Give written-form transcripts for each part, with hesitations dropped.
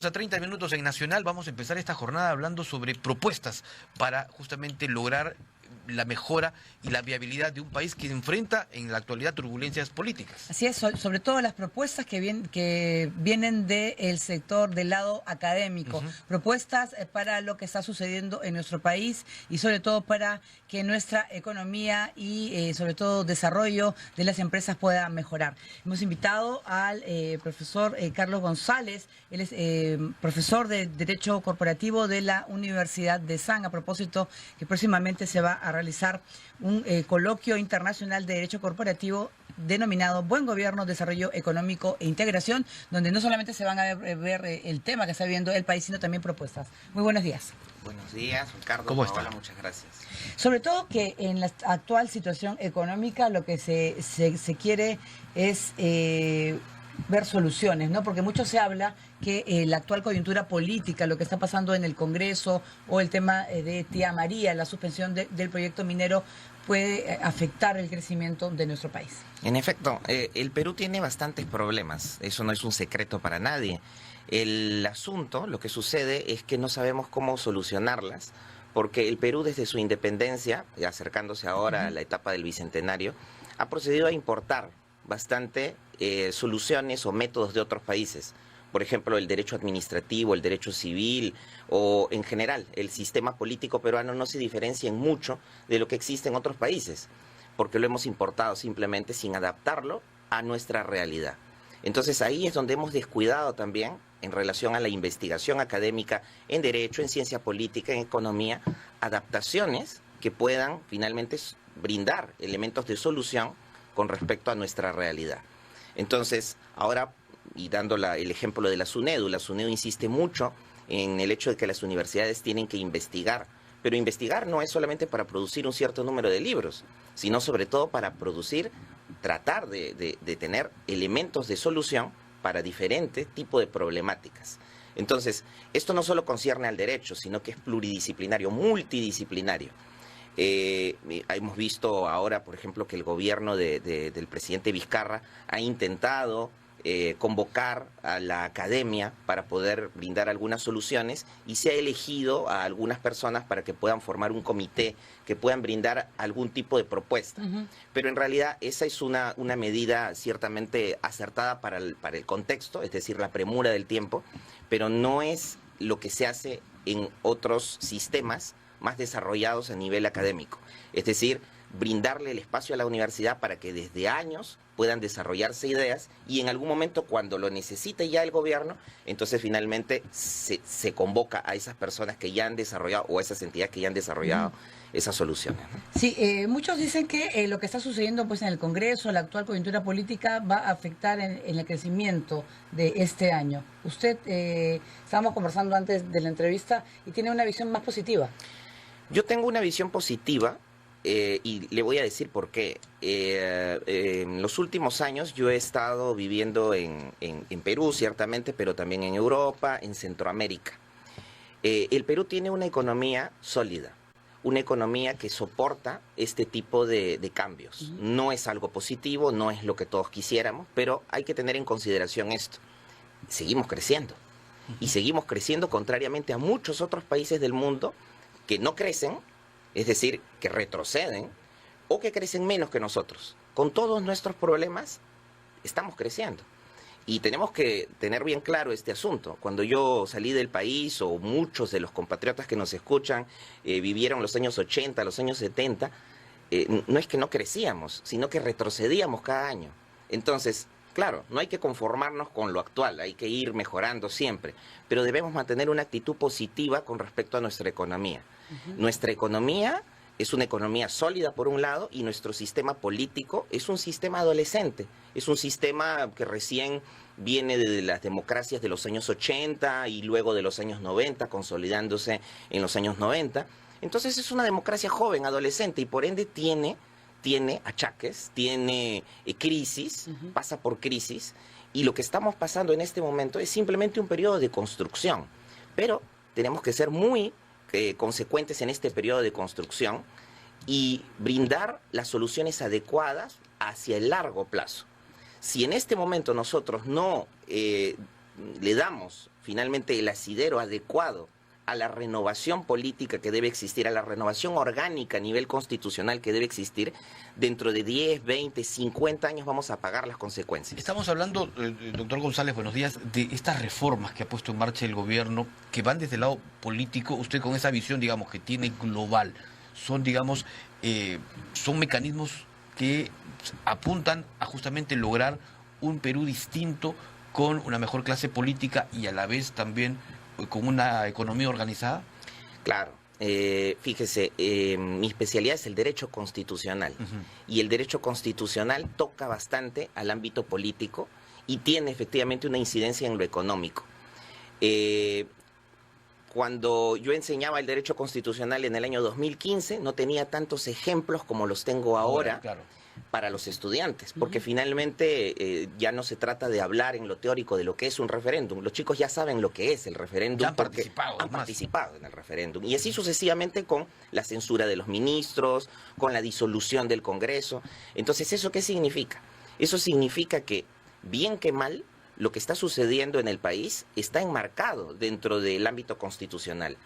A 30 minutos en Nacional vamos a empezar esta jornada hablando sobre propuestas para justamente lograr la mejora y la viabilidad de un país que enfrenta en la actualidad turbulencias políticas. Así es, sobre todo las propuestas que vienen del sector del lado académico, propuestas para lo que está sucediendo en nuestro país y sobre todo para que nuestra economía y sobre todo desarrollo de las empresas pueda mejorar. Hemos invitado al profesor Carlos González, él es profesor de Derecho Corporativo de la Universidad de San, a propósito que próximamente se va a realizar un coloquio internacional de Derecho Corporativo denominado Buen Gobierno, Desarrollo Económico e Integración, donde no solamente se van a ver el tema que está viviendo el país, sino también propuestas. Muy buenos días. Buenos días, Ricardo. ¿Cómo está? Hola, muchas gracias. Sobre todo que en la actual situación económica lo que se quiere es ver soluciones, ¿no? Porque mucho se habla que la actual coyuntura política, lo que está pasando en el Congreso o el tema de Tía María, la suspensión del proyecto minero, puede afectar el crecimiento de nuestro país. En efecto, el Perú tiene bastantes problemas, eso no es un secreto para nadie. El asunto, lo que sucede es que no sabemos cómo solucionarlas, porque el Perú desde su independencia, acercándose ahora a la etapa del Bicentenario, ha procedido a importar bastante soluciones o métodos de otros países. Por ejemplo, el derecho administrativo, el derecho civil o en general el sistema político peruano no se diferencia en mucho de lo que existe en otros países, porque lo hemos importado simplemente sin adaptarlo a nuestra realidad. Entonces ahí es donde hemos descuidado también en relación a la investigación académica en derecho, en ciencia política, en economía, adaptaciones que puedan finalmente brindar elementos de solución con respecto a nuestra realidad. Entonces, ahora, y dando el ejemplo de la SUNEDU insiste mucho en el hecho de que las universidades tienen que investigar, pero investigar no es solamente para producir un cierto número de libros, sino sobre todo para tratar de tener elementos de solución para diferentes tipos de problemáticas. Entonces, esto no solo concierne al derecho, sino que es pluridisciplinario, multidisciplinario. Hemos visto ahora, por ejemplo, que el gobierno del presidente Vizcarra ha intentado convocar a la academia para poder brindar algunas soluciones y se ha elegido a algunas personas para que puedan formar un comité, que puedan brindar algún tipo de propuesta. Pero en realidad esa es una medida ciertamente acertada para el contexto, es decir, la premura del tiempo, pero no es lo que se hace en otros sistemas más desarrollados a nivel académico. Es decir, brindarle el espacio a la universidad para que desde años puedan desarrollarse ideas y en algún momento cuando lo necesite ya el gobierno, entonces finalmente se convoca a esas personas que ya han desarrollado o a esas entidades que ya han desarrollado esas soluciones, ¿no? Sí, muchos dicen que lo que está sucediendo pues en el Congreso, la actual coyuntura política, va a afectar en el crecimiento de este año. Usted, estábamos conversando antes de la entrevista y tiene una visión más positiva. Yo tengo una visión positiva y le voy a decir por qué. En los últimos años yo he estado viviendo en Perú, ciertamente, pero también en Europa, en Centroamérica. El Perú tiene una economía sólida, una economía que soporta este tipo de cambios. No es algo positivo, no es lo que todos quisiéramos, pero hay que tener en consideración esto. Seguimos creciendo y seguimos creciendo contrariamente a muchos otros países del mundo que no crecen, es decir, que retroceden o que crecen menos que nosotros. Con todos nuestros problemas estamos creciendo. Y tenemos que tener bien claro este asunto. Cuando yo salí del país, o muchos de los compatriotas que nos escuchan vivieron los años 80, los años 70, no es que no crecíamos, sino que retrocedíamos cada año. Entonces, claro, no hay que conformarnos con lo actual, hay que ir mejorando siempre, pero debemos mantener una actitud positiva con respecto a nuestra economía. Nuestra economía es una economía sólida por un lado y nuestro sistema político es un sistema adolescente, es un sistema que recién viene de las democracias de los años 80 y luego de los años 90, consolidándose en los años 90. Entonces es una democracia joven, adolescente y por ende tiene achaques, tiene crisis, pasa por crisis, y lo que estamos pasando en este momento es simplemente un periodo de construcción. Pero tenemos que ser muy consecuentes en este periodo de construcción y brindar las soluciones adecuadas hacia el largo plazo. Si en este momento nosotros no le damos finalmente el asidero adecuado a la renovación política que debe existir, a la renovación orgánica a nivel constitucional que debe existir, dentro de 10, 20, 50 años vamos a pagar las consecuencias. Estamos hablando, doctor González, buenos días, de estas reformas que ha puesto en marcha el gobierno, que van desde el lado político, usted con esa visión, digamos, que tiene global, son, digamos, son mecanismos que apuntan a justamente lograr un Perú distinto, con una mejor clase política y a la vez también con una economía organizada. Claro. Fíjese, mi especialidad es el derecho constitucional, y el derecho constitucional toca bastante al ámbito político y tiene efectivamente una incidencia en lo económico. Cuando yo enseñaba el derecho constitucional en el año 2015, no tenía tantos ejemplos como los tengo ahora. Claro. Para los estudiantes, porque finalmente ya no se trata de hablar en lo teórico de lo que es un referéndum. Los chicos ya saben lo que es el referéndum, Ya han porque participado en el referéndum. Y así sucesivamente con la censura de los ministros, con la disolución del Congreso. Entonces, ¿eso qué significa? Eso significa que, bien que mal, lo que está sucediendo en el país está enmarcado dentro del ámbito constitucional.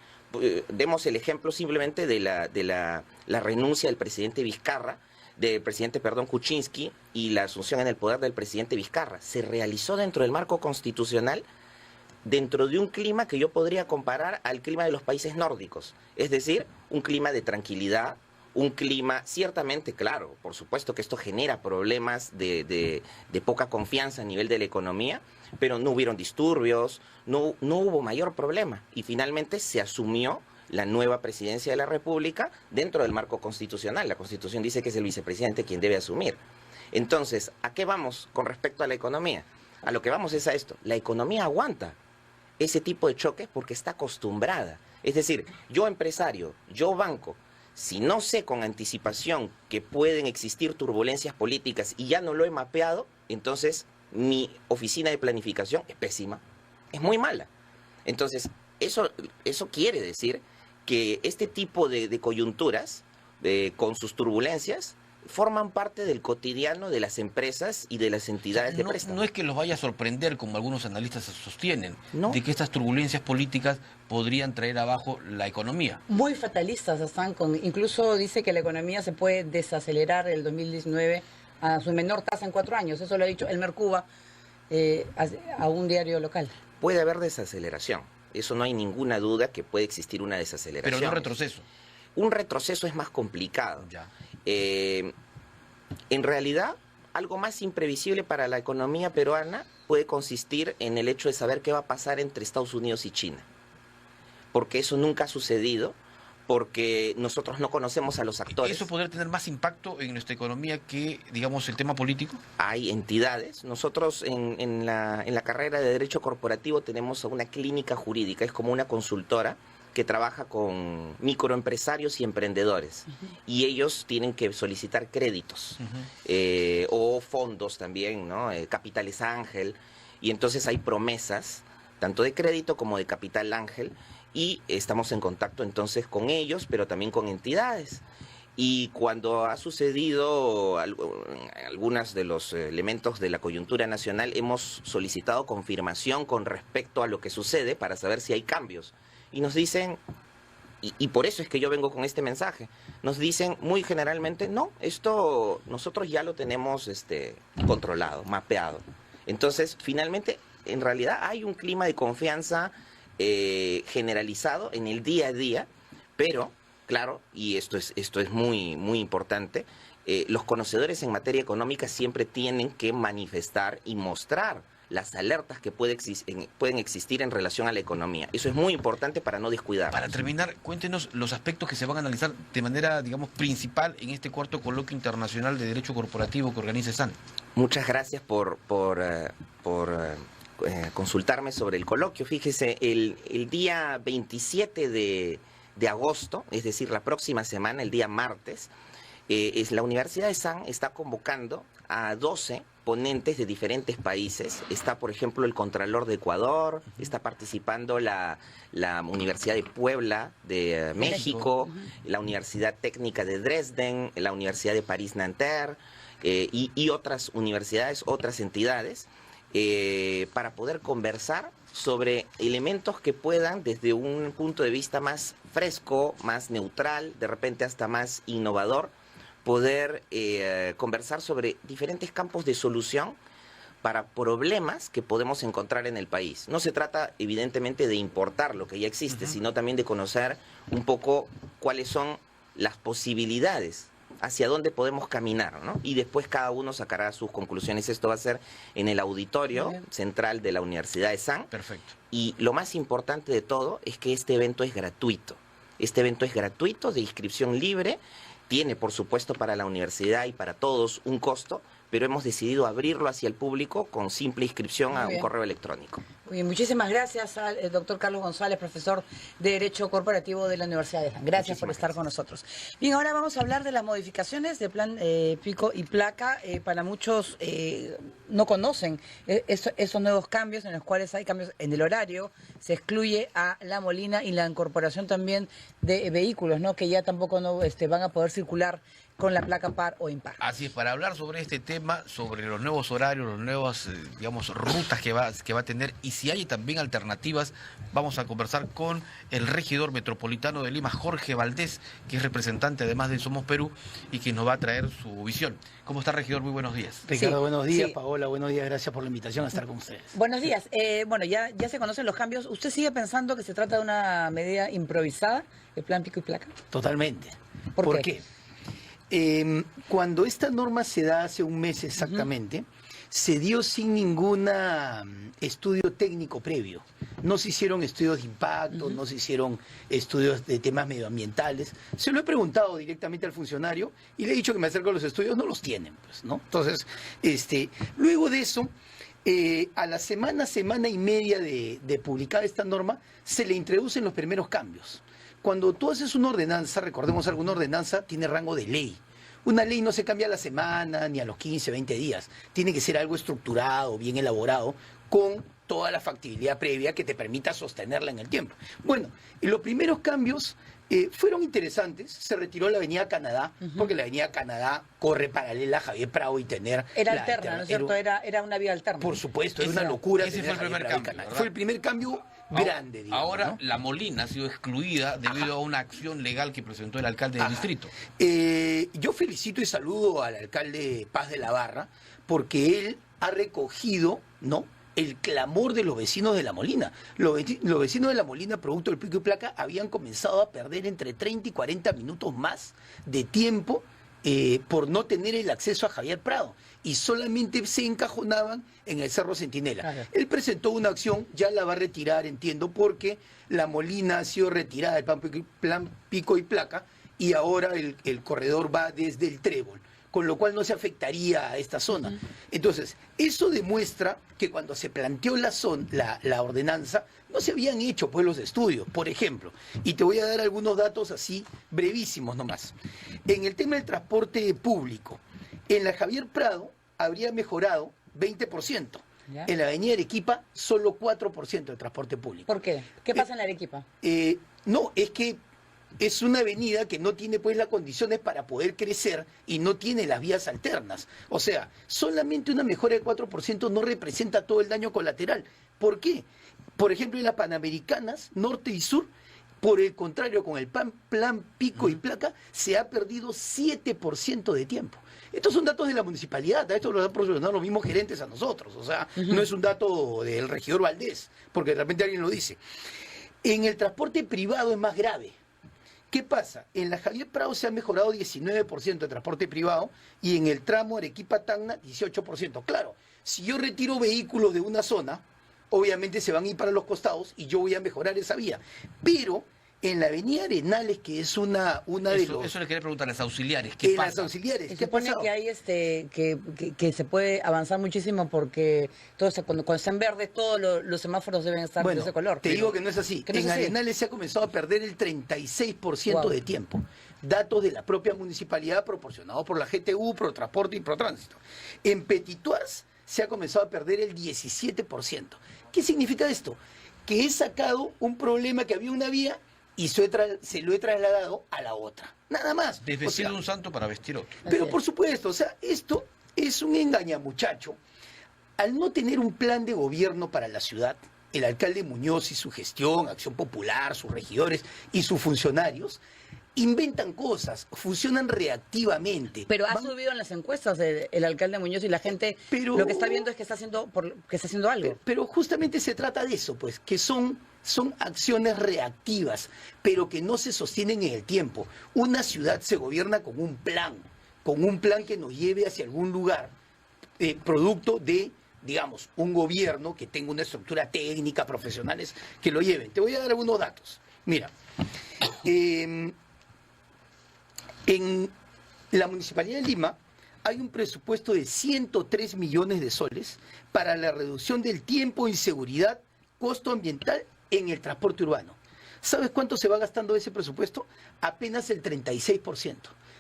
Demos el ejemplo simplemente de la renuncia del presidente Vizcarra, Kuczynski, y la asunción en el poder del presidente Vizcarra. Se realizó dentro del marco constitucional, dentro de un clima que yo podría comparar al clima de los países nórdicos. Es decir, un clima de tranquilidad, un clima ciertamente, claro, por supuesto que esto genera problemas de poca confianza a nivel de la economía, pero no hubieron disturbios, no hubo mayor problema. Y finalmente se asumió la nueva presidencia de la República dentro del marco constitucional. La Constitución dice que es el vicepresidente quien debe asumir. Entonces, ¿a qué vamos con respecto a la economía? A lo que vamos es a esto. La economía aguanta ese tipo de choques porque está acostumbrada. Es decir, yo empresario, yo banco, si no sé con anticipación que pueden existir turbulencias políticas y ya no lo he mapeado, entonces mi oficina de planificación es pésima, es muy mala. Entonces, eso quiere decir que este tipo de coyunturas, con sus turbulencias, forman parte del cotidiano de las empresas y de las entidades de préstamo. No es que los vaya a sorprender, como algunos analistas sostienen, ¿No? de que estas turbulencias políticas podrían traer abajo la economía. Muy fatalistas están, incluso dice que la economía se puede desacelerar el 2019 a su menor tasa en 4 años. Eso lo ha dicho Elmer Cuba a un diario local. Puede haber desaceleración. Eso no hay ninguna duda que puede existir una desaceleración. Pero no retroceso. Un retroceso es más complicado. Ya. En realidad, algo más imprevisible para la economía peruana puede consistir en el hecho de saber qué va a pasar entre Estados Unidos y China. Porque eso nunca ha sucedido, porque nosotros no conocemos a los actores. ¿Eso podría tener más impacto en nuestra economía que, digamos, el tema político? Hay entidades. Nosotros en la carrera de Derecho Corporativo tenemos una clínica jurídica, es como una consultora que trabaja con microempresarios y emprendedores. Y ellos tienen que solicitar créditos o fondos también, ¿no? Capitales ángel. Y entonces hay promesas, tanto de crédito como de capital ángel, y estamos en contacto entonces con ellos, pero también con entidades. Y cuando ha sucedido algunos de los elementos de la coyuntura nacional, hemos solicitado confirmación con respecto a lo que sucede para saber si hay cambios. Y nos dicen, y por eso es que yo vengo con este mensaje, nos dicen muy generalmente, no, esto nosotros ya lo tenemos controlado, mapeado. Entonces, finalmente, en realidad hay un clima de confianza generalizado en el día a día, pero, claro, y esto es muy, muy importante, los conocedores en materia económica siempre tienen que manifestar y mostrar las alertas que pueden existir en relación a la economía. Eso es muy importante para no descuidar. Para terminar, cuéntenos los aspectos que se van a analizar de manera, digamos, principal en este cuarto coloquio internacional de Derecho Corporativo que organiza SAN. Muchas gracias por consultarme sobre el coloquio. Fíjese, el día 27 de agosto, es decir, la próxima semana, el día martes, la Universidad de SAN está convocando a 12 ponentes de diferentes países. Está, por ejemplo, el Contralor de Ecuador, está participando la Universidad de Puebla de México, la Universidad Técnica de Dresden, la Universidad de París-Nanterre y otras universidades, otras entidades, para poder conversar sobre elementos que puedan, desde un punto de vista más fresco, más neutral, de repente hasta más innovador, poder conversar sobre diferentes campos de solución para problemas que podemos encontrar en el país. No se trata, evidentemente, de importar lo que ya existe, sino también de conocer un poco cuáles son las posibilidades, hacia dónde podemos caminar, ¿no? Y después cada uno sacará sus conclusiones. Esto va a ser en el auditorio central de la Universidad de San. Perfecto. Y lo más importante de todo es que este evento es gratuito. Este evento es gratuito, de inscripción libre. Tiene, por supuesto, para la universidad y para todos un costo, pero hemos decidido abrirlo hacia el público con simple inscripción a un correo electrónico. Muy bien, muchísimas gracias al doctor Carlos González, profesor de Derecho Corporativo de la Universidad de San. Gracias por estar con nosotros. Bien, ahora vamos a hablar de las modificaciones del plan pico y placa. Para muchos no conocen esos nuevos cambios, en los cuales hay cambios en el horario, se excluye a La Molina y la incorporación también de vehículos, ¿no? Que ya tampoco van a poder circular con la placa par o impar. Así es, para hablar sobre este tema, sobre los nuevos horarios, las nuevas, digamos, rutas que va a tener, y si hay también alternativas, vamos a conversar con el regidor metropolitano de Lima, Jorge Valdés, que es representante además de Somos Perú y que nos va a traer su visión. ¿Cómo está, regidor? Muy buenos días. Ricardo, buenos días. Paola, buenos días. Gracias por la invitación a estar con ustedes. Buenos días. Bueno, ya se conocen los cambios. ¿Usted sigue pensando que se trata de una medida improvisada, el plan pico y placa? Totalmente. ¿Por qué? Cuando esta norma se da hace un mes exactamente, se dio sin ningún estudio técnico previo. No se hicieron estudios de impacto, no se hicieron estudios de temas medioambientales. Se lo he preguntado directamente al funcionario y le he dicho que me acerco a los estudios, no los tienen, pues, ¿no? Entonces, luego de eso, a la semana y media de publicada esta norma, se le introducen los primeros cambios. Cuando tú haces una ordenanza, recordemos algo, una ordenanza tiene rango de ley. Una ley no se cambia a la semana ni a los 15, 20 días. Tiene que ser algo estructurado, bien elaborado, con toda la factibilidad previa que te permita sostenerla en el tiempo. Bueno, y los primeros cambios fueron interesantes. Se retiró la Avenida Canadá, porque la Avenida Canadá corre paralela a Javier Prado y tener... Era alterna, ¿no es cierto? Era una vía alterna. Por supuesto, era una locura. Ese fue el primer cambio, fue el primer cambio grande, digamos, ahora, ¿no? La Molina ha sido excluida debido a una acción legal que presentó el alcalde del distrito. Yo felicito y saludo al alcalde Paz de la Barra, porque él ha recogido, ¿no?, el clamor de los vecinos de La Molina. Los vecinos de La Molina, producto del pico y placa, habían comenzado a perder entre 30 y 40 minutos más de tiempo por no tener el acceso a Javier Prado, y solamente se encajonaban en el Cerro Centinela. Claro. Él presentó una acción, ya la va a retirar, entiendo, porque La Molina ha sido retirada del plan pico y placa, y ahora el corredor va desde el Trébol, con lo cual no se afectaría a esta zona. Entonces, eso demuestra que cuando se planteó la ordenanza, no se habían hecho pues los estudios, por ejemplo. Y te voy a dar algunos datos así brevísimos nomás. En el tema del transporte público, en la Javier Prado habría mejorado 20%. ¿Ya? En la avenida Arequipa, solo 4% de transporte público. ¿Por qué? ¿Qué pasa en la Arequipa? No, es que es una avenida que no tiene pues las condiciones para poder crecer y no tiene las vías alternas. O sea, solamente una mejora del 4% no representa todo el daño colateral. ¿Por qué? Por ejemplo, en las Panamericanas, norte y sur, por el contrario, con el plan pico y placa, se ha perdido 7% de tiempo. Estos son datos de la municipalidad, esto lo han proporcionado los mismos gerentes a nosotros. O sea, no es un dato del regidor Valdés, porque de repente alguien lo dice. En el transporte privado es más grave. ¿Qué pasa? En la Javier Prado se ha mejorado 19% de transporte privado y en el tramo Arequipa-Tacna 18%. Claro, si yo retiro vehículos de una zona, obviamente se van a ir para los costados y yo voy a mejorar esa vía. Pero en la avenida Arenales, que es una de los... Eso le quería preguntar a las auxiliares. ¿Qué pasa? Las auxiliares. Se supone que hay que se puede avanzar muchísimo porque cuando está en verde todos los semáforos deben estar de ese color. Te digo que no es así. En Arenales se ha comenzado a perder el 36% de tiempo. Datos de la propia municipalidad proporcionados por la GTU, Protransporte y Protránsito. En Petituars se ha comenzado a perder el 17%. ¿Qué significa esto? Que he sacado un problema que había una vía y se lo he trasladado a la otra. Nada más. Desvestir un santo para vestir otro. Pero por supuesto, o sea, esto es un engañamuchacho. Al no tener un plan de gobierno para la ciudad, el alcalde Muñoz y su gestión, Acción Popular, sus regidores y sus funcionarios inventan cosas, funcionan reactivamente. Pero ha subido en las encuestas el alcalde Muñoz y la gente lo que está viendo es que está haciendo algo. Pero justamente se trata de eso, pues, que son acciones reactivas, pero que no se sostienen en el tiempo. Una ciudad se gobierna con un plan que nos lleve hacia algún lugar, producto de, digamos, un gobierno que tenga una estructura técnica, profesionales que lo lleven. Te voy a dar algunos datos. Mira, en la Municipalidad de Lima hay un presupuesto de 103 millones de soles para la reducción del tiempo, inseguridad, costo ambiental en el transporte urbano. ¿Sabes cuánto se va gastando ese presupuesto? Apenas el 36%.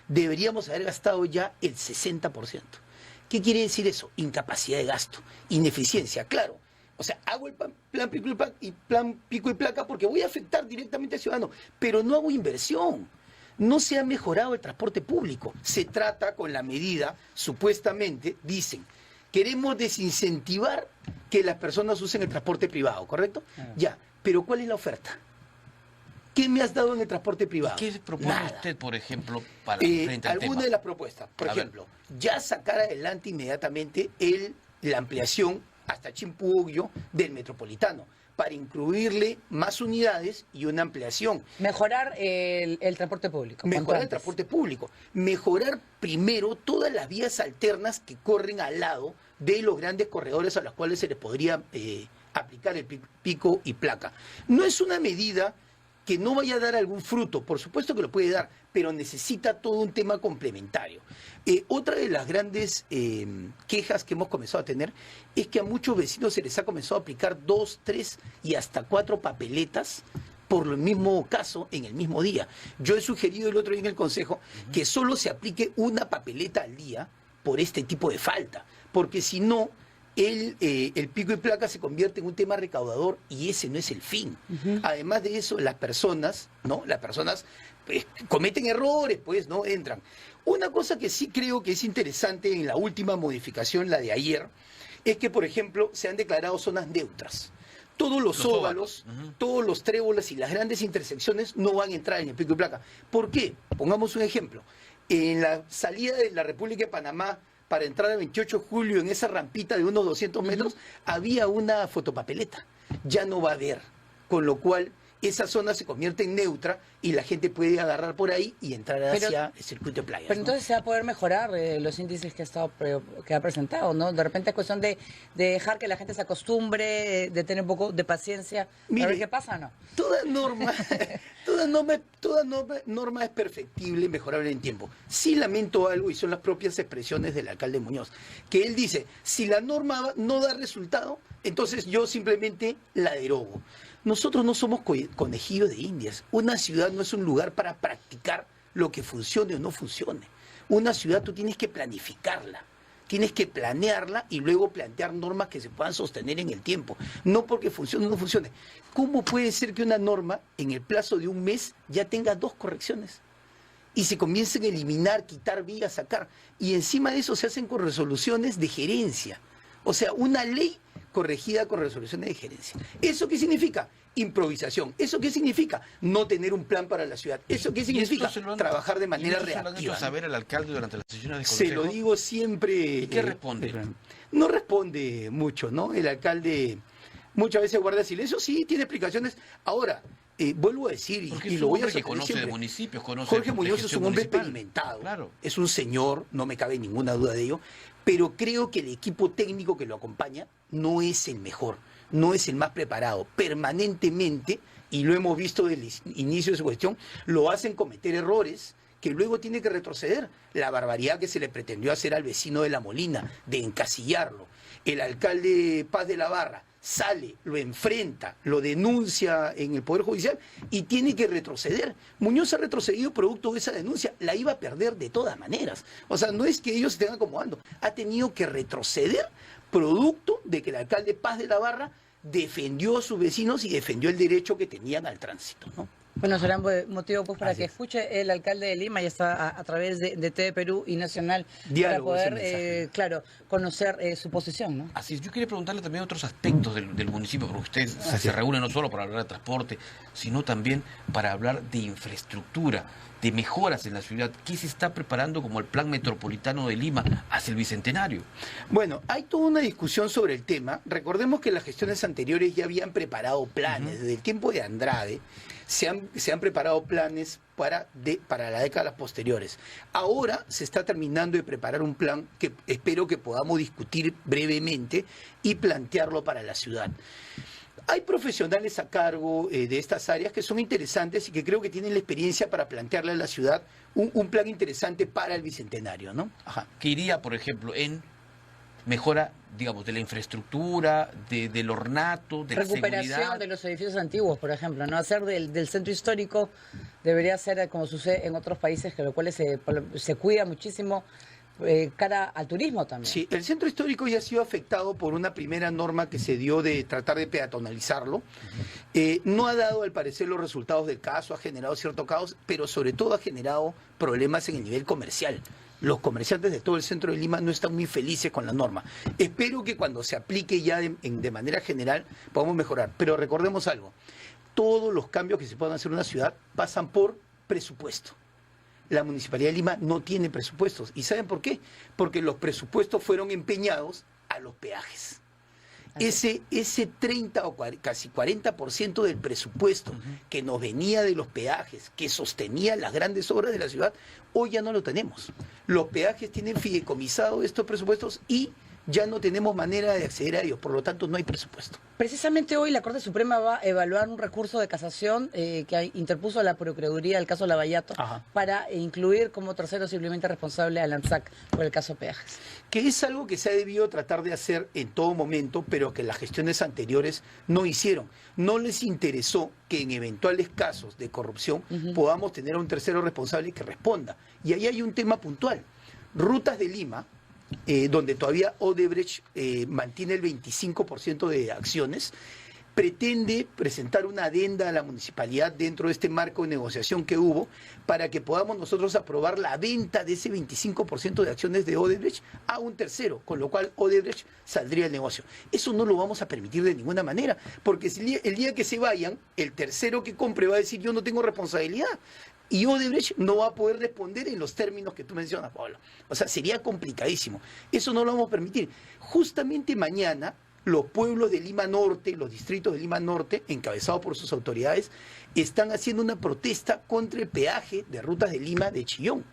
Deberíamos haber gastado ya el 60%. ¿Qué quiere decir eso? Incapacidad de gasto, ineficiencia, claro. O sea, hago el plan pico y placa porque voy a afectar directamente al ciudadano, pero no hago inversión. No se ha mejorado el transporte público. Se trata con la medida, supuestamente, dicen, queremos desincentivar que las personas usen el transporte privado, ¿correcto? Ya, pero ¿cuál es la oferta? ¿Qué me has dado en el transporte privado? ¿Qué propone Nada. usted, por ejemplo, para frente al tema? Alguna de las propuestas, por ejemplo, ya sacar adelante inmediatamente la ampliación hasta Chimpuogyo del Metropolitano, para incluirle más unidades y una ampliación. Mejorar el transporte público. Mejorar el transporte público. Mejorar primero todas las vías alternas que corren al lado de los grandes corredores a los cuales se les podría aplicar el pico y placa. No es una medida que no vaya a dar algún fruto, por supuesto que lo puede dar, pero necesita todo un tema complementario. Otra de las grandes quejas que hemos comenzado a tener es que a muchos vecinos se les ha comenzado a aplicar 2, 3 y hasta 4 papeletas por el mismo caso en el mismo día. Yo he sugerido el otro día en el Consejo que solo se aplique una papeleta al día por este tipo de falta, porque si no, el pico y placa se convierte en un tema recaudador y ese no es el fin. Además de eso, las personas, ¿no? Las personas pues, cometen errores, pues, ¿no? Entran. Una cosa que sí creo que es interesante en la última modificación, la de ayer, es que, por ejemplo, se han declarado zonas neutras. Todos los óvalos, todos los tréboles y las grandes intersecciones no van a entrar en el pico y placa. ¿Por qué? Pongamos un ejemplo. En la salida de la República de Panamá, para entrar el 28 de julio en esa rampita de unos 200 metros, había una fotopapeleta. Ya no va a haber. Con lo cual, esa zona se convierte en neutra y la gente puede agarrar por ahí y entrar hacia el circuito de playas. Pero ¿no? entonces se va a poder mejorar los índices que ha presentado, ¿no? De repente es cuestión de dejar que la gente se acostumbre, de tener un poco de paciencia, Mire, a ver qué pasa, ¿no? Toda norma es perfectible y mejorable en tiempo. Sí lamento algo, y son las propias expresiones del alcalde Muñoz, que él dice, si la norma no da resultado, entonces yo simplemente la derogo. Nosotros no somos conejillos de indias. Una ciudad no es un lugar para practicar lo que funcione o no funcione. Una ciudad tú tienes que planificarla. Tienes que planearla y luego plantear normas que se puedan sostener en el tiempo. No porque funcione o no funcione. ¿Cómo puede ser que una norma en el plazo de un mes ya tenga 2 correcciones? Y se comiencen a eliminar, quitar vías, sacar. Y encima de eso se hacen con resoluciones de gerencia. O sea, una ley corregida con resoluciones de gerencia. ¿Eso qué significa? Improvisación. ¿Eso qué significa? No tener un plan para la ciudad. ¿Eso qué significa? Trabajar de manera reactiva. ¿Se lo han hecho saber al alcalde durante las sesiones de consejo? consejo? Se lo digo siempre. ¿Y qué responde? No responde mucho, ¿no? El alcalde muchas veces guarda silencio. Sí, tiene explicaciones. Ahora, vuelvo a decir, y lo voy a que conoce siempre. De municipios, conoce Jorge de Muñoz es un hombre municipal. experimentado. Claro. Es un señor, no me cabe ninguna duda de ello, pero creo que el equipo técnico que lo acompaña no es el mejor, no es el más preparado. Permanentemente, y lo hemos visto desde el inicio de su gestión, lo hacen cometer errores que luego tiene que retroceder. La barbaridad que se le pretendió hacer al vecino de La Molina, de encasillarlo. El alcalde Paz de la Barra sale, lo enfrenta, lo denuncia en el Poder Judicial y tiene que retroceder. Muñoz ha retrocedido producto de esa denuncia, la iba a perder de todas maneras. O sea, no es que ellos se estén acomodando, ha tenido que retroceder producto de que el alcalde Paz de la Barra defendió a sus vecinos y defendió el derecho que tenían al tránsito, ¿no? Bueno, será un motivo pues para Así que es. escuche el alcalde de Lima, ya está a través de TV Perú y Nacional, Diálogo, para ese poder, mensaje. claro, conocer su posición, ¿no? Así es, yo quería preguntarle también otros aspectos del municipio, porque usted se reúne no solo para hablar de transporte, sino también para hablar de infraestructura, de mejoras en la ciudad. ¿Qué se está preparando como el plan metropolitano de Lima hacia el Bicentenario? Bueno, hay toda una discusión sobre el tema. Recordemos que las gestiones anteriores ya habían preparado planes. Desde el tiempo de Andrade se han preparado planes para las décadas posteriores. Ahora se está terminando de preparar un plan que espero que podamos discutir brevemente y plantearlo para la ciudad. Hay profesionales a cargo de estas áreas que son interesantes y que creo que tienen la experiencia para plantearle a la ciudad un plan interesante para el Bicentenario, ¿no? Ajá. Que iría, por ejemplo, en mejora, digamos, de la infraestructura, del ornato, de Recuperación seguridad. de los edificios antiguos, por ejemplo, no hacer del centro histórico, debería ser como sucede en otros países, que lo cual se cuida muchísimo cara al turismo también. Sí, el centro histórico ya ha sido afectado por una primera norma que se dio de tratar de peatonalizarlo. No ha dado, al parecer, los resultados del caso, ha generado cierto caos, pero sobre todo ha generado problemas en el nivel comercial. Los comerciantes de todo el centro de Lima no están muy felices con la norma. Espero que cuando se aplique ya de manera general podamos mejorar. Pero recordemos algo, todos los cambios que se puedan hacer en una ciudad pasan por presupuesto. La Municipalidad de Lima no tiene presupuestos. ¿Y saben por qué? Porque los presupuestos fueron empeñados a los peajes. Ese 30 o casi 40% del presupuesto que nos venía de los peajes, que sostenía las grandes obras de la ciudad, hoy ya no lo tenemos. Los peajes tienen fideicomisado estos presupuestos y ya no tenemos manera de acceder a ellos, por lo tanto no hay presupuesto. Precisamente hoy la Corte Suprema va a evaluar un recurso de casación que interpuso la Procuraduría del caso Lavallato para incluir como tercero simplemente responsable al ANSAC por el caso peajes. Que es algo que se ha debido tratar de hacer en todo momento, pero que las gestiones anteriores no hicieron. No les interesó que en eventuales casos de corrupción podamos tener a un tercero responsable que responda. Y ahí hay un tema puntual. Rutas de Lima, donde todavía Odebrecht mantiene el 25% de acciones, pretende presentar una adenda a la municipalidad dentro de este marco de negociación que hubo para que podamos nosotros aprobar la venta de ese 25% de acciones de Odebrecht a un tercero, con lo cual Odebrecht saldría del negocio. Eso no lo vamos a permitir de ninguna manera, porque si el día que se vayan, el tercero que compre va a decir yo no tengo responsabilidad. Y Odebrecht no va a poder responder en los términos que tú mencionas, Pablo. O sea, sería complicadísimo. Eso no lo vamos a permitir. Justamente mañana, los pueblos de Lima Norte, los distritos de Lima Norte, encabezados por sus autoridades, están haciendo una protesta contra el peaje de Rutas de Lima de Chillón.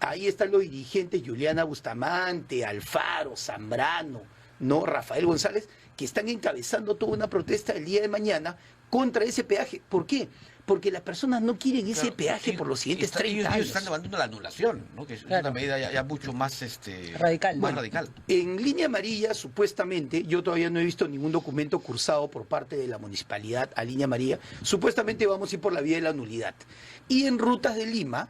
Ahí están los dirigentes Juliana Bustamante, Alfaro, Zambrano, ¿no? Rafael González, que están encabezando toda una protesta el día de mañana contra ese peaje. ¿Por qué? Porque las personas no quieren ese peaje por los siguientes 30 años. Ellos están levantando la anulación, ¿no? Que es una medida ya mucho más radical. Más radical. En línea amarilla, supuestamente, yo todavía no he visto ningún documento cursado por parte de la municipalidad a línea amarilla, supuestamente vamos a ir por la vía de la nulidad. Y en Rutas de Lima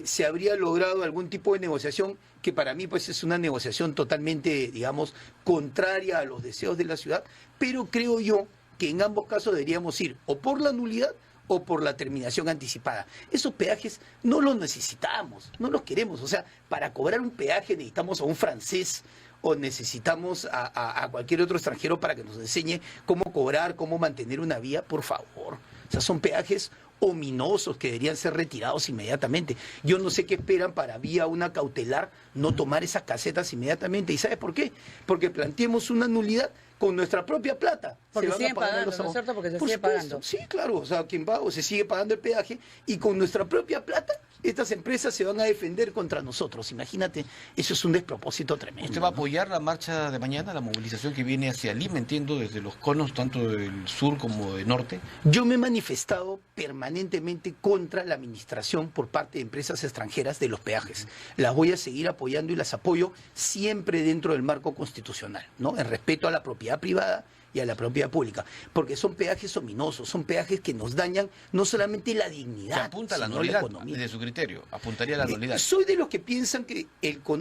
se habría logrado algún tipo de negociación que para mí pues es una negociación totalmente, digamos, contraria a los deseos de la ciudad, pero creo yo que en ambos casos deberíamos ir o por la nulidad o por la terminación anticipada. Esos peajes no los necesitamos, no los queremos. O sea, para cobrar un peaje necesitamos a un francés o necesitamos a cualquier otro extranjero para que nos enseñe cómo cobrar, cómo mantener una vía, por favor. O sea, son peajes ominosos que deberían ser retirados inmediatamente. Yo no sé qué esperan para vía una cautelar no tomar esas casetas inmediatamente. ¿Y sabes por qué? Porque planteemos una nulidad con nuestra propia plata. Porque Se van a siguen pagar pagando, ¿no es cierto? Porque se Por sigue supuesto, pagando. Sí, claro, o sea, quien va o se sigue pagando el peaje y con nuestra propia plata estas empresas se van a defender contra nosotros. Imagínate, eso es un despropósito tremendo. ¿Usted va a ¿no? apoyar la marcha de mañana, la movilización que viene hacia Lima, entiendo, desde los conos, tanto del sur como del norte? Yo me he manifestado permanentemente contra la administración por parte de empresas extranjeras de los peajes. Las voy a seguir apoyando y las apoyo siempre dentro del marco constitucional, ¿no? En respeto a la propiedad privada y a la propiedad pública, porque son peajes ominosos, son peajes que nos dañan no solamente la Se dignidad, apunta a la sino nulidad, economía. desde su criterio, apuntaría a la nulidad. Soy de los que piensan que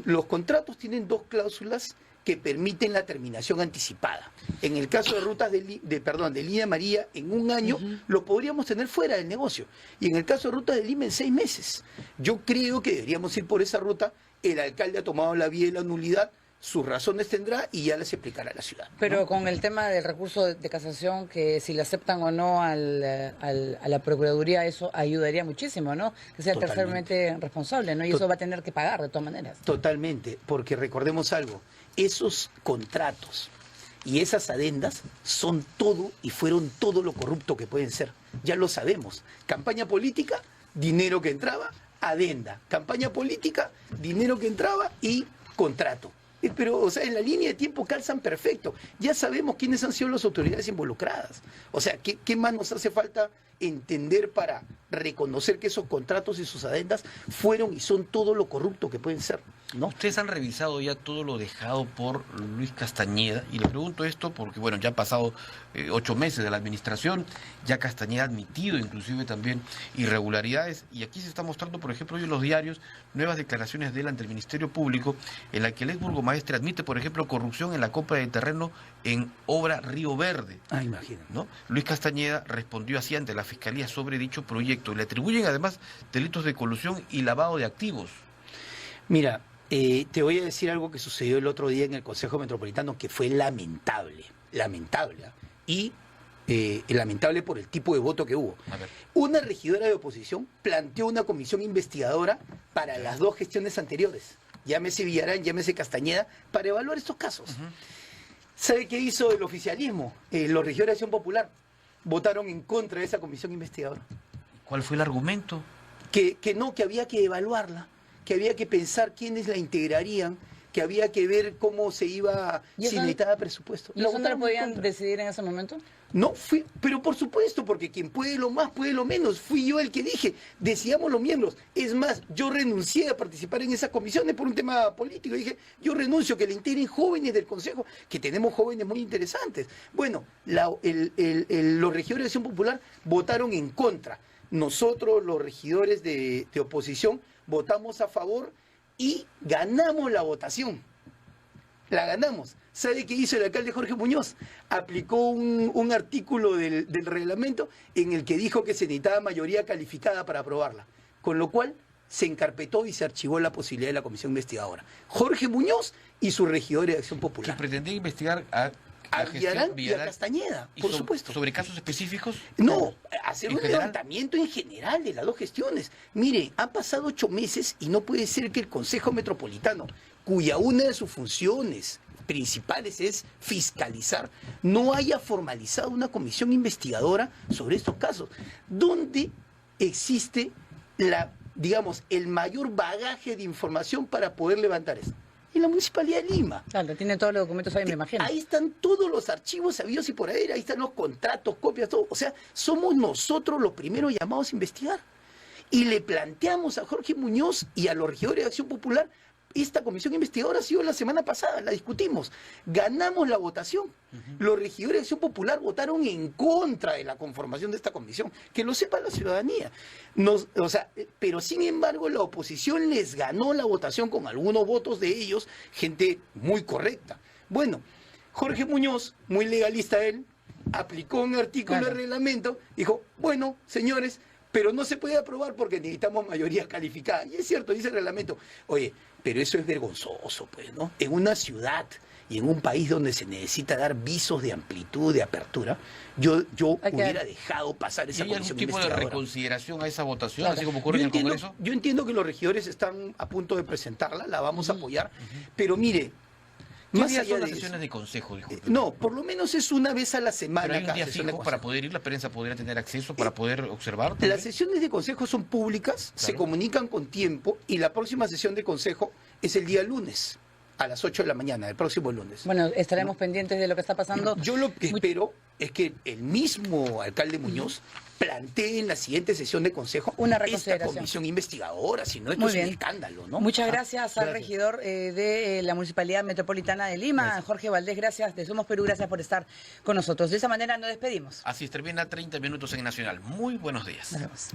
los contratos tienen dos cláusulas que permiten la terminación anticipada. En el caso de rutas de línea amarilla, en un año lo podríamos tener fuera del negocio. Y en el caso de rutas de Lima, en 6 meses. Yo creo que deberíamos ir por esa ruta. El alcalde ha tomado la vía de la nulidad, sus razones tendrá y ya les explicará a la ciudad, ¿no? Pero con el tema del recurso de casación, que si le aceptan o no a la Procuraduría, eso ayudaría muchísimo, ¿no? Que sea terceramente responsable, ¿no? Y eso va a tener que pagar de todas maneras. Totalmente, porque recordemos algo, esos contratos y esas adendas son todo y fueron todo lo corrupto que pueden ser. Ya lo sabemos. Campaña política, dinero que entraba, adenda. Campaña política, dinero que entraba y contrato. Pero, o sea, en la línea de tiempo calzan perfecto. Ya sabemos quiénes han sido las autoridades involucradas. O sea, ¿qué más nos hace falta entender para reconocer que esos contratos y sus adendas fueron y son todo lo corrupto que pueden ser, ¿no? Ustedes han revisado ya todo lo dejado por Luis Castañeda, y le pregunto esto porque, bueno, ya han pasado 8 meses de la administración, ya Castañeda ha admitido inclusive también irregularidades, y aquí se está mostrando, por ejemplo, hoy en los diarios, nuevas declaraciones de él ante el Ministerio Público, en la que el ex burgomaestre admite, por ejemplo, corrupción en la compra de terreno en obra Río Verde. Ah, imagínate. ¿No? Luis Castañeda respondió así ante la Fiscalía sobre dicho proyecto, y le atribuyen además delitos de colusión y lavado de activos. Mira, te voy a decir algo que sucedió el otro día en el Consejo Metropolitano que fue lamentable, lamentable, y lamentable por el tipo de voto que hubo. Una regidora de oposición planteó una comisión investigadora para las 2 gestiones anteriores, llámese Villarán, llámese Castañeda, para evaluar estos casos. ¿Sabe qué hizo el oficialismo? Los regidores de Acción Popular votaron en contra de esa comisión investigadora. ¿Cuál fue el argumento? Que había que evaluarla, que había que pensar quiénes la integrarían, que había que ver cómo se iba, si necesitaba presupuesto. ¿Y eso no lo podían decidir en ese momento? No, pero por supuesto, porque quien puede lo más, puede lo menos. Fui yo el que dije, decidamos los miembros. Es más, yo renuncié a participar en esas comisiones por un tema político. Dije, yo renuncio, que le integren jóvenes del Consejo, que tenemos jóvenes muy interesantes. Bueno, los regidores de Acción Popular votaron en contra. Nosotros, los regidores de oposición, votamos a favor y ganamos la votación. La ganamos. ¿Sabe qué hizo el alcalde Jorge Muñoz? Aplicó un artículo del reglamento en el que dijo que se necesitaba mayoría calificada para aprobarla. Con lo cual se encarpetó y se archivó la posibilidad de la comisión investigadora. Jorge Muñoz y sus regidores de Acción Popular. Que pretendía investigar a Villarán y a Castañeda, por supuesto. ¿Sobre casos específicos? No, hacer un levantamiento en general de las 2 gestiones. Mire, han pasado 8 meses y no puede ser que el Consejo Metropolitano, cuya una de sus funciones principales es fiscalizar, no haya formalizado una comisión investigadora sobre estos casos. ¿Dónde existe el mayor bagaje de información para poder levantar eso? En la Municipalidad de Lima. Claro, tiene todos los documentos ahí, me imagino. Ahí están todos los archivos sabidos y por ahí están los contratos, copias, todo. O sea, somos nosotros los primeros llamados a investigar. Y le planteamos a Jorge Muñoz y a los regidores de Acción Popular, esta comisión investigadora ha sido la semana pasada, la discutimos. Ganamos la votación. Los regidores de Acción Popular votaron en contra de la conformación de esta comisión. Que lo sepa la ciudadanía. Pero sin embargo la oposición les ganó la votación con algunos votos de ellos, gente muy correcta. Bueno, Jorge Muñoz, muy legalista él, aplicó un artículo del reglamento, dijo, bueno, señores, pero no se puede aprobar porque necesitamos mayoría calificada. Y es cierto, dice el reglamento. Oye, pero eso es vergonzoso, pues, ¿no? En una ciudad y en un país donde se necesita dar visos de amplitud, de apertura, yo hubiera dejado pasar esa comisión investigadora. ¿Hay algún tipo de reconsideración a esa votación, así como ocurre en el Congreso? Yo entiendo que los regidores están a punto de presentarla, la vamos a apoyar, pero mire... ¿Qué días son las sesiones de consejo? No, por lo menos es una vez a la semana. ¿Pero hay un día fijo para poder ir? ¿La prensa podría tener acceso para poder observar también? Las sesiones de consejo son públicas, se comunican con tiempo y la próxima sesión de consejo es el día lunes, a las 8 de la mañana, el próximo lunes. Bueno, estaremos pendientes de lo que está pasando. Yo lo que espero es que el mismo alcalde Muñoz plantee en la siguiente sesión de consejo una reconsideración. Esta comisión investigadora, si no esto es un escándalo, ¿no? Muchas gracias al regidor de la Municipalidad Metropolitana de Lima, Jorge Valdés, gracias, de Somos Perú, gracias por estar con nosotros. De esa manera nos despedimos. Así termina 30 minutos en Nacional. Muy buenos días. Nos vemos.